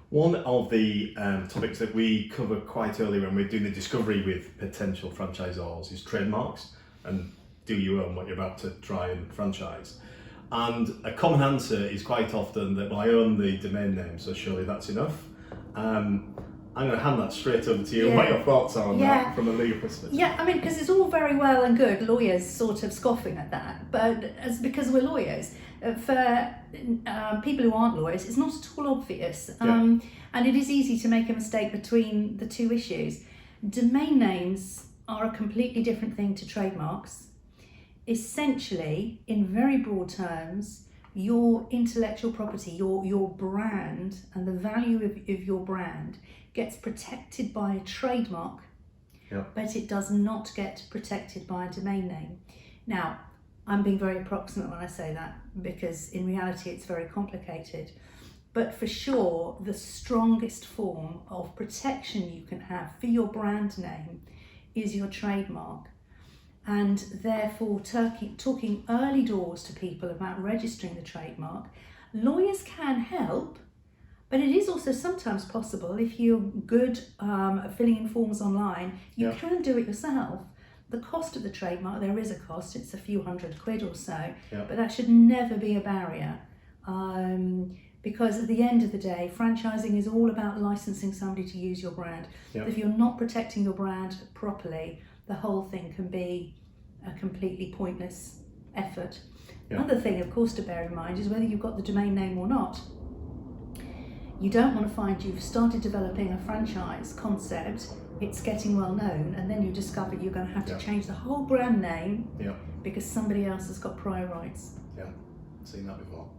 One of the topics that we cover quite early when we're doing the discovery with potential franchisors is trademarks, and do you own what you're about to try and franchise? And a common answer is quite often that, well, I own the domain name, so surely that's enough. I'm going to hand that straight over to you. What your thoughts are on that from a legal perspective? Yeah, I mean, because it's all very well and good, lawyers sort of scoffing at that, but because we're lawyers, for people who aren't lawyers, it's not at all obvious. And it is easy to make a mistake between the two issues. Domain names are a completely different thing to trademarks. Essentially, in very broad terms, your intellectual property, your brand, and the value of your brand gets protected by a trademark, but it does not get protected by a domain name. Now, I'm being very approximate when I say that, because in reality it's very complicated. But for sure, the strongest form of protection you can have for your brand name is your trademark. And therefore, talking early doors to people about registering the trademark, lawyers can help, but it is also sometimes possible, if you're good at filling in forms online, you can do it yourself. The cost of the trademark, there is a cost, it's a few £100 or so, but that should never be a barrier. Because at the end of the day, franchising is all about licensing somebody to use your brand. If you're not protecting your brand properly, the whole thing can be a completely pointless effort. Another thing, of course, to bear in mind is whether you've got the domain name or not. You don't want to find you've started developing a franchise concept, it's getting well known, and then you discover you're going to have to change the whole brand name because somebody else has got prior rights. Seen that before.